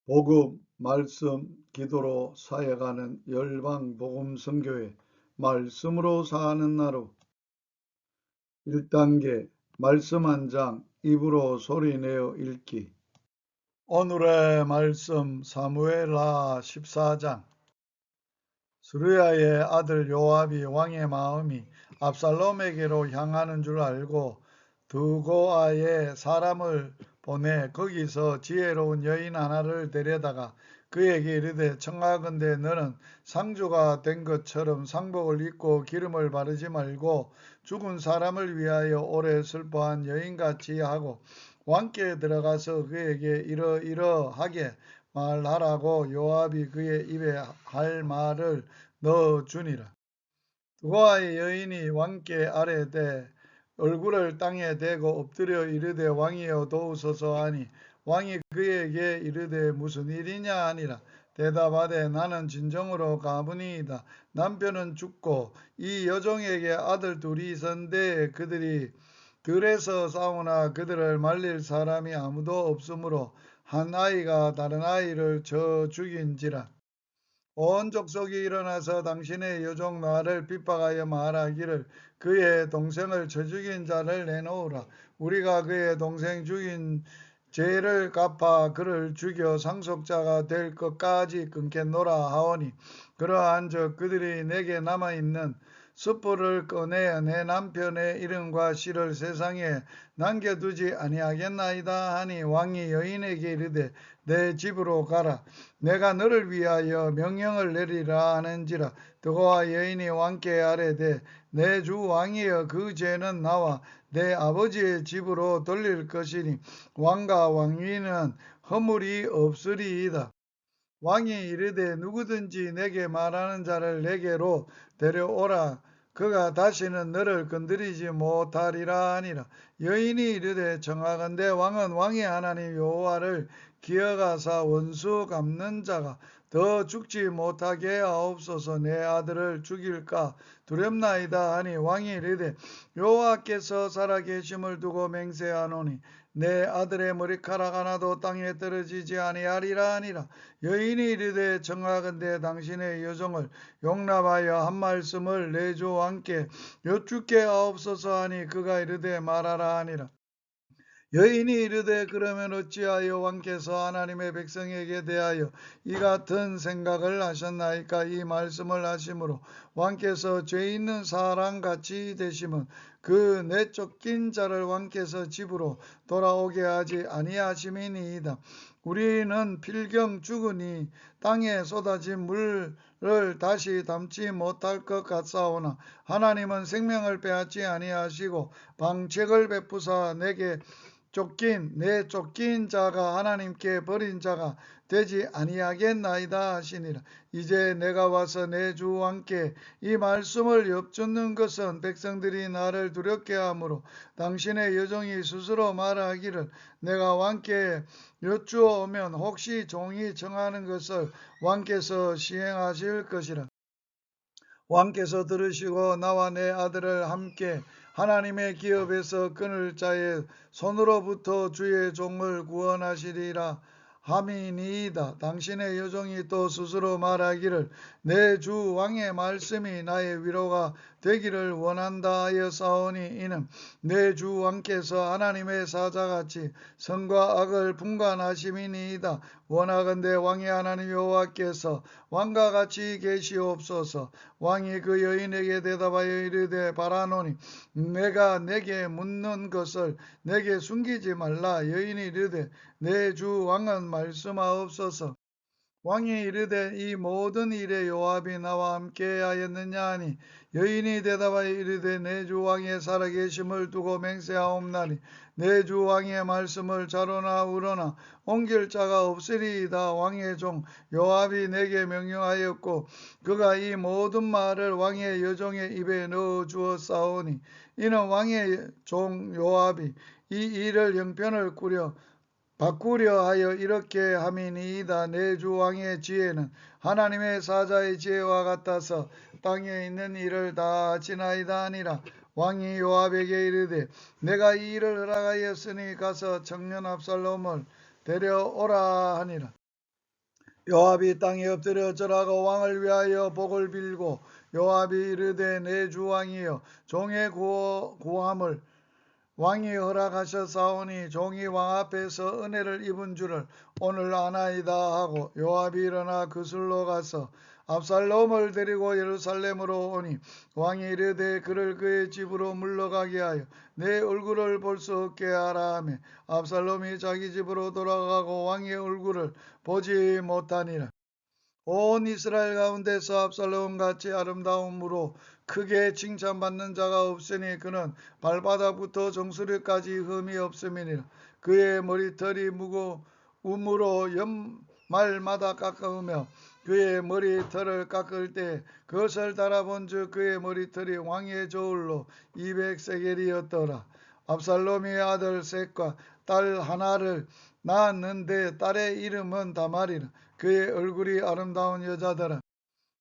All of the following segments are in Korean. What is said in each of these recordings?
복음, 말씀, 기도로 사역하는 열방 복음 선교회 말씀으로 사는 나루 1단계 말씀 한 장 입으로 소리내어 읽기. 오늘의 말씀 사무엘하 14장. 스루야의 아들 요압이 왕의 마음이 압살롬에게로 향하는 줄 알고 드고아에 사람을 보내 거기서 지혜로운 여인 하나를 데려다가 그에게 이르되, 청하건대 너는 상주가 된 것처럼 상복을 입고 기름을 바르지 말고 죽은 사람을 위하여 오래 슬퍼한 여인같이 하고 왕께 들어가서 그에게 이러이러하게 말하라고 요압이 그의 입에 할 말을 넣어주니라. 두고아의 여인이 왕께 아뢰되 얼굴을 땅에 대고 엎드려 이르되, 왕이여 도우소서 하니 왕이 그에게 이르되, 무슨 일이냐 하니라. 대답하되, 나는 진정으로 가문이이다. 남편은 죽고 이 여종에게 아들 둘이 있었는데 그들이 들에서 싸우나 그들을 말릴 사람이 아무도 없으므로 한 아이가 다른 아이를 쳐 죽인지라. 온 족속이 일어나서 당신의 여종 나를 핍박하여 말하기를, 그의 동생을 쳐 죽인 자를 내놓으라. 우리가 그의 동생 죽인 죄를 갚아 그를 죽여 상속자가 될 것까지 끊겠노라 하오니, 그러한즉 그들이 내게 남아있는 숯불을 꺼내 내 남편의 이름과 씨를 세상에 남겨두지 아니하겠나이다 하니, 왕이 여인에게 이르되 내 집으로 가라. 내가 너를 위하여 명령을 내리라 하는지라. 드고와 여인이 왕께 아뢰되, 내 주 왕이여, 그 죄는 나와 내 아버지의 집으로 돌릴 것이니 왕과 왕위는 허물이 없으리이다. 왕이 이르되, 누구든지 내게 말하는 자를 내게로 데려오라. 그가 다시는 너를 건드리지 못하리라 하니라. 여인이 이르되, 청하건대 왕은 왕의 하나님 여호와를 기억하사 원수 갚는 자가 더 죽지 못하게 하옵소서. 내 아들을 죽일까 두렵나이다 하니, 왕이 이르되, 여호와께서 살아계심을 두고 맹세하노니 내 아들의 머리카락 하나도 땅에 떨어지지 아니하리라 하니라. 여인이 이르되, 청하건대 당신의 여종을 용납하여 한 말씀을 내 주 왕께 여쭙게 하옵소서 하니, 그가 이르되 말하라 하니라. 여인이 이르되, 그러면 어찌하여 왕께서 하나님의 백성에게 대하여 이 같은 생각을 하셨나이까? 이 말씀을 하심으로 왕께서 죄 있는 사람같이 되심은 그 내쫓긴 자를 왕께서 집으로 돌아오게 하지 아니하심이니이다. 우리는 필경 죽으니 땅에 쏟아진 물을 다시 담지 못할 것 같사오나, 하나님은 생명을 빼앗지 아니하시고 방책을 베푸사 내 쫓긴 자가 하나님께 버린 자가 되지 아니하겠나이다 하시니라. 이제 내가 와서 내 주 왕께 이 말씀을 엽주는 것은 백성들이 나를 두렵게 하므로 당신의 여종이 스스로 말하기를, 내가 왕께 여쭈어오면 혹시 종이 청하는 것을 왕께서 시행하실 것이라. 왕께서 들으시고 나와 내 아들을 함께 하나님의 기업에서 끊을 자의 손으로부터 주의 종을 구원하시리라 함이니이다. 당신의 여종이 또 스스로 말하기를, 내 주 왕의 말씀이 나의 위로가 되기를 원한다 하였사오니, 이는 내 주 왕께서 하나님의 사자같이 선과 악을 분간하심이니이다. 원하건대 왕의 하나님 여호와께서 왕과 같이 계시옵소서. 왕이 그 여인에게 대답하여 이르되, 바라노니 내가 내게 묻는 것을 내게 숨기지 말라. 여인이 이르되, 내 주 왕은 말씀하옵소서. 왕이 이르되, 이 모든 일에 요압이 나와 함께 하였느냐 하니, 여인이 대답하여 이르되, 내 주 왕의 살아계심을 두고 맹세하옵나니 내 주 왕의 말씀을 좌로나 우로나 옮길 자가 없으리이다. 왕의 종 요압이 내게 명령하였고 그가 이 모든 말을 왕의 여종의 입에 넣어 주었사오니, 이는 왕의 종 요압이 이 일을 형편을 바꾸려 하여 이렇게 함이니이다. 내 주 왕의 지혜는 하나님의 사자의 지혜와 같아서 땅에 있는 일을 다 지나이다 하니라. 왕이 요압에게 이르되, 내가 이 일을 허락하였으니 가서 청년 압살롬을 데려오라 하니라. 요압이 땅에 엎드려 절하고 왕을 위하여 복을 빌고 요압이 이르되 내 주 왕이여 종의 구함을 왕이 허락하셨사오니 종이 왕 앞에서 은혜를 입은 줄을 오늘 아나이다 하고 요압이 일어나 그술로 가서 압살롬을 데리고 예루살렘으로 오니 왕이 이르되 그를 그의 집으로 물러가게 하여 내 얼굴을 볼 수 없게 하라 하며 압살롬이 자기 집으로 돌아가고 왕의 얼굴을 보지 못하니라. 온 이스라엘 가운데서 압살롬같이 아름다움으로 크게 칭찬받는 자가 없으니 그는 발바닥부터 정수리까지 흠이 없음이니라. 그의 머리털이 우무로 연말마다 깎으며 그의 머리털을 깎을 때 그것을 달아본즉 그의 머리털이 왕의 저울로 200세겔이었더라. 압살롬이 아들 셋과 딸 하나를 낳았는데 딸의 이름은 다말이라. 그의 얼굴이 아름다운 여자더라.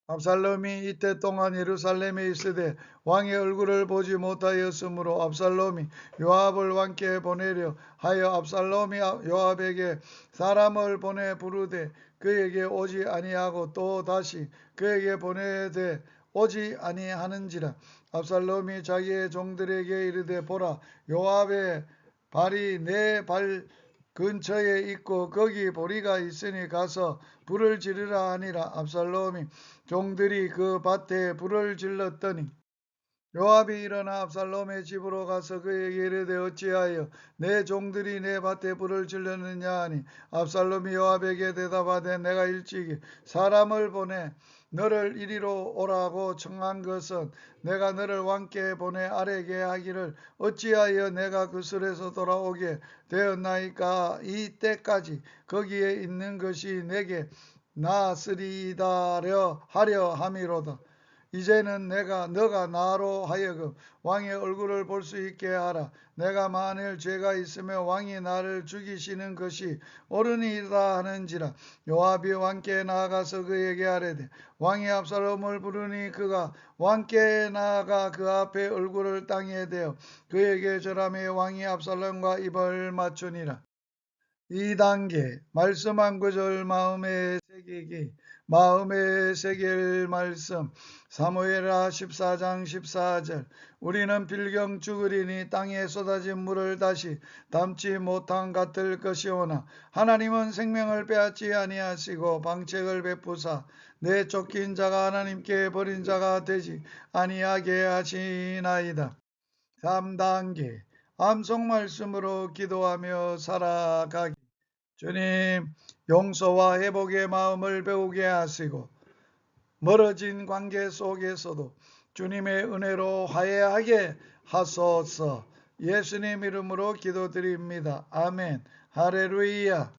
압살롬이 이때 동안 예루살렘에 있으되 왕의 얼굴을 보지 못하였으므로 압살롬이 요압을 왕께 보내려 하여 압살롬이 요압에게 사람을 보내 부르되 그에게 오지 아니하고 또 다시 그에게 보내되 오지 아니하는지라. 압살롬이 자기의 종들에게 이르되 보라 요압의 발이 내 발 근처에 있고 거기 보리가 있으니 가서 불을 지르라 하니라. 압살롬이 종들이 그 밭에 불을 질렀더니 요압이 일어나 압살롬의 집으로 가서 그에게 이르되 어찌하여 내 종들이 내 밭에 불을 질렀느냐 하니 압살롬이 요압에게 대답하되 내가 일찍이 사람을 보내 너를 이리로 오라고 청한 것은 내가 너를 왕께 보내 아뢰게 하기를 어찌하여 내가 그술에서 돌아오게 되었나이까. 이 때까지 거기에 있는 것이 내게 나으리이다 하려 함이로다. 이제는 너가 나로 하여금 왕의 얼굴을 볼 수 있게 하라. 내가 만일 죄가 있으면 왕이 나를 죽이시는 것이 옳으니이다 하는지라. 요압이 왕께 나아가서 그에게 아뢰되 왕이 압살롬을 부르니 그가 왕께 나아가 그 앞에 얼굴을 땅에 대어 그에게 절하며 왕이 압살롬과 입을 맞추니라. 2단계 말씀 한 구절 마음에 새길 말씀. 사무엘하 14장 14절. 우리는 필경 죽으리니 땅에 쏟아진 물을 다시 담지 못한 같을 것이오나 하나님은 생명을 빼앗지 아니하시고 방책을 베푸사 내 쫓긴 자가 하나님께 버린 자가 되지 아니하게 하시나이다. 3단계 암송 말씀으로 기도하며 살아가기. 주님, 용서와 회복의 마음을 배우게 하시고 멀어진 관계 속에서도 주님의 은혜로 화해하게 하소서. 예수님 이름으로 기도드립니다. 아멘. 할렐루야.